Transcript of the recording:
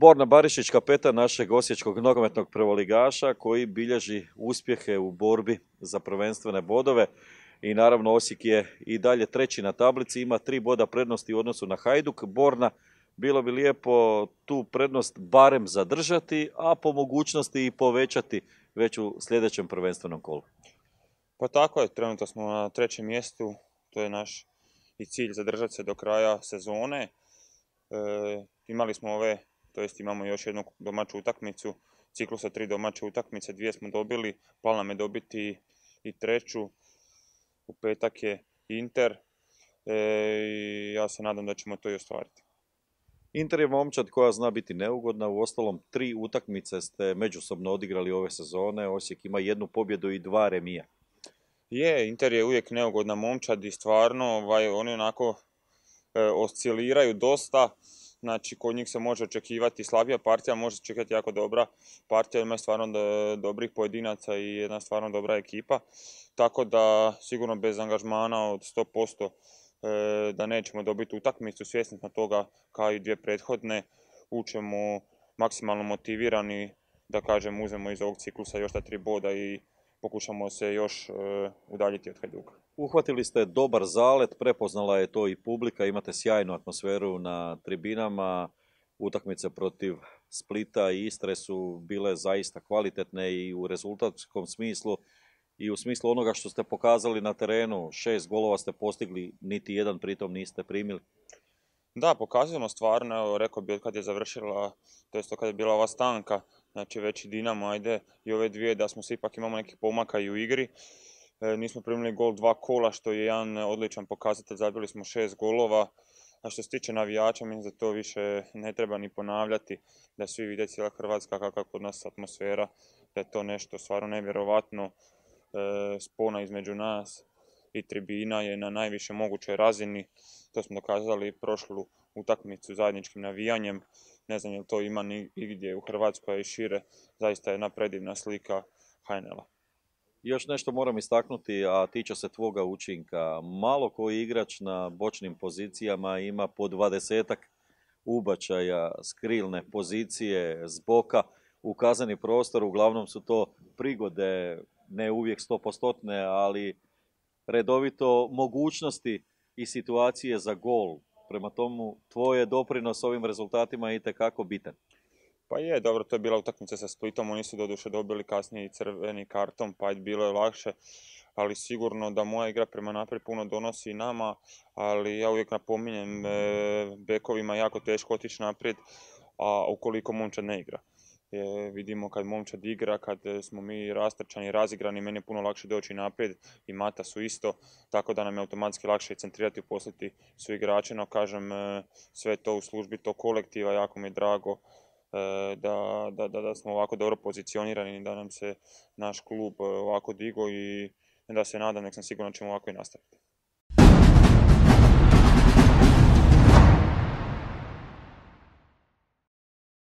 Borna Barišić, kapetan našeg osječkog nogometnog prvoligaša koji bilježi uspjehe u borbi za prvenstvene bodove i naravno Osijek je i dalje treći na tablici, ima 3 boda prednosti u odnosu na Hajduk. Borna, bilo bi lijepo tu prednost barem zadržati, a po mogućnosti i povećati već u sljedećem prvenstvenom kolu. Pa tako je, trenutno smo na 3. mjestu, to je naš i cilj zadržati se do kraja sezone. Imali smo imamo još jednu domaću utakmicu, ciklusa 3 domaće utakmice, 2 smo dobili, plan nam je dobiti i 3. U petak je Inter i ja se nadam da ćemo to i ostvariti. Inter je momčad koja zna biti neugodna, u ostalom 3 utakmice ste međusobno odigrali ove sezone, Osijek ima 1 pobjedu i 2 remija. Inter je uvijek neugodna momčad i stvarno oni onako osciliraju dosta. Znači, kod njih se može očekivati slabija partija, može se očekivati jako dobra partija, ima stvarno dobrih pojedinaca i jedna stvarno dobra ekipa. Tako da, sigurno bez angažmana od 100% da nećemo dobiti utakmicu, svjesni smo toga kao i 2 prethodne. Učemo maksimalno motivirani, da kažem, uzmemo iz ovog ciklusa još ta 3 boda i pokušamo se još udaljiti od Hajduka. Uhvatili ste dobar zalet, prepoznala je to i publika, imate sjajnu atmosferu na tribinama, utakmice protiv Splita i Istre su bile zaista kvalitetne i u rezultatskom smislu i u smislu onoga što ste pokazali na terenu. 6 golova ste postigli, niti jedan pritom niste primili. Da, pokazujemo stvarno, evo rekao bi kad je završila, to jest kad je bila ova stanka, znači već i Dinamo, ajde, i ove 2 da smo se ipak imamo nekih pomaka i u igri. Nismo primili gol 2 kola, što je jedan odličan pokazatelj, zabili smo 6 golova. A što se tiče navijača, mislim da to više ne treba ni ponavljati, da svi vide cijela Hrvatska kakva kod nas atmosfera, da je to nešto stvarno nevjerovatno, spona između nas i tribina je na najviše mogućoj razini. To smo dokazali prošlu utakmicu zajedničkim navijanjem. Ne znam je li to ima nigdje u Hrvatskoj i šire. Zaista je jedna predivna slika HNL-a. Još nešto moram istaknuti, a tiče se tvoga učinka. Malo koji igrač na bočnim pozicijama ima po 20-ak ubačaja s krilne pozicije, s boka, u kazneni prostor. Uglavnom su to prigode, ne uvijek 100%, ali redovito mogućnosti i situacije za gol. Prema tomu, tvoj je doprinos ovim rezultatima itekako bitan. Pa je, dobro, to je bila utakmica sa Splitom, oni su doduše dobili kasnije i crveni karton, pa bilo je lakše, ali sigurno da moja igra prema naprijed puno donosi i nama, ali ja uvijek napominjem, bekovima jako teško otići naprijed, a ukoliko momčad ne igra. Vidimo kad momčad igra, kad smo mi rastrčani, razigrani, meni je puno lakše doći naprijed i Mata su isto, tako da nam je automatski lakše centrirati i poslati su igrače, no kažem, sve to u službi tog kolektiva, jako mi je drago da smo ovako dobro pozicionirani i da nam se naš klub ovako digo i da se nadam, nek sam siguran da ćemo ovako i nastaviti.